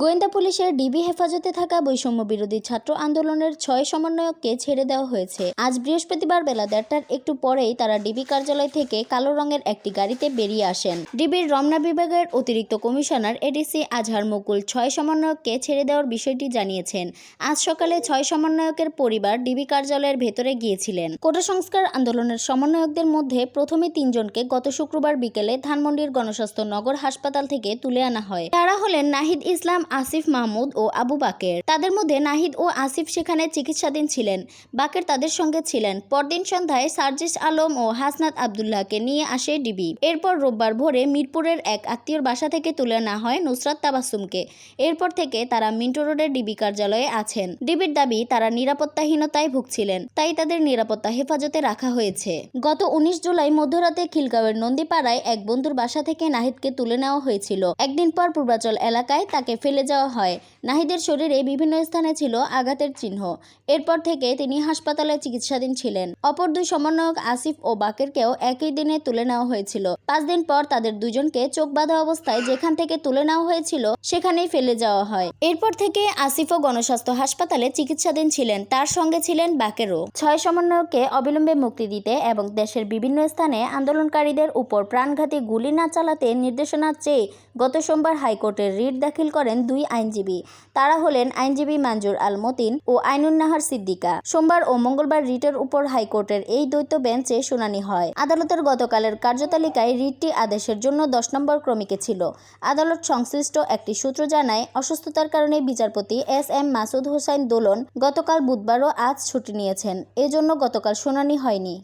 গোয়েন্দা পুলিশের ডিবি হেফাজতে থাকা বৈষম্য বিরোধী ছাত্র আন্দোলনের 6 সমন্বয়ককে ছেড়ে দেওয়া হয়েছে। আজ বৃহস্পতিবার বেলা 1:30টার একটু পরেই তারা ডিবি কার্যালয় থেকে কালো রঙের একটি গাড়িতে বেরিয়ে আসেন। ডিবির রমনা বিভাগের অতিরিক্ত কমিশনার এডিসি আজহার মুকুল 6 সমন্বয়ককে ছেড়ে দেওয়ার বিষয়টি জানিয়েছেন। আজ সকালে 6 সমন্বয়কের পরিবার ডিবি কার্যালয়ের ভেতরে গিয়েছিলেন। কোটা সংস্কার আন্দোলনের সমন্বয়কদের মধ্যে প্রথমে 3 জনকে গত শুক্রবার বিকেলে ধানমন্ডির গণস্বাস্থ্য নগর হাসপাতাল থেকে তুলে আনা হয়। তারা হলেন নাহিদ ইসলাম, আসিফ মাহমুদ ও আবু বাকের। তাদের মধ্যে নাহিদ ও আসিফ সেখানে চিকিৎসাধীন ছিলেন। বাকের তাদের সঙ্গে ছিলেন। পরদিন সন্ধ্যায় সার্জিস আলম ও হাসনাত আবদুল্লাহকে নিয়ে আসে ডিবি। এরপর রোববার ভোরে মিরপুরের এক আত্মীয়র বাসা থেকে তুলে আনা হয় নুসরাত তাবাসসুমকে। এরপর থেকে তারা মিন্টো রোডের ডিবি কার্যালয়ে আছেন। ডিবির দাবি, তারা নিরাপত্তাহীনতায় ভুগছিলেন, তাই তাদের নিরাপত্তা হেফাজতে রাখা হয়েছে। গত 19 জুলাই মধ্যরাতে খিলগাঁওয়ের নন্দীপাড়ায় এক বন্ধুর বাসা থেকে নাহিদকে তুলে নেওয়া হয়েছিল। একদিন পর পূর্বাচল এলাকায় তাকে ফেলে যাওয়া হয়। নাহিদের শরীরে বিভিন্ন স্থানে ছিল আঘাতের চিহ্ন। এরপর থেকে তিনি হাসপাতালে চিকিৎসাধীন ছিলেন। অপর 2 সমন্বয়ক আসিফ ও বাকেরকেও একই দিনে তুলে নেওয়া হয়েছিল। 5 দিন পর তাদের দুজনকে চোখ বাঁধা অবস্থায় যেখান থেকে তুলে নেওয়া হয়েছিল সেখানেই ফেলে যাওয়া হয়। এরপর থেকে আসিফও গণস্বাস্থ্য হাসপাতালে চিকিৎসাধীন ছিলেন। তার সঙ্গে ছিলেন বাকেরও। 6 সমন্বয়ককে অবিলম্বে মুক্তি দিতে এবং দেশের বিভিন্ন স্থানে আন্দোলনকারীদের উপর প্রাণঘাতী গুলি না চালাতে নির্দেশনা চেয়ে গত সোমবার হাইকোর্টে রিট দাখিল করেন 2 আইনজীবী। তারা হলেন আইনজীবী মানজুর আল মতিন ও আইনুন নাহার সিদ্দিকা। সোমবার ও মঙ্গলবার রিটের উপর হাইকোর্টের এই দ্বৈত বেঞ্চে শুনানি হয়। আদালতের গতকালের কার্যতালিকায় রিটটি আদেশের জন্য 10 নম্বর ক্রমিকে ছিল। আদালত সংশ্লিষ্ট একটি সূত্র জানায়, অসুস্থতার কারণে বিচারপতি SM মাসুদ হোসাইন দোলন গতকাল বুধবার ও আজ ছুটি নিয়েছেন। এজন্য গতকাল শুনানি হয়নি।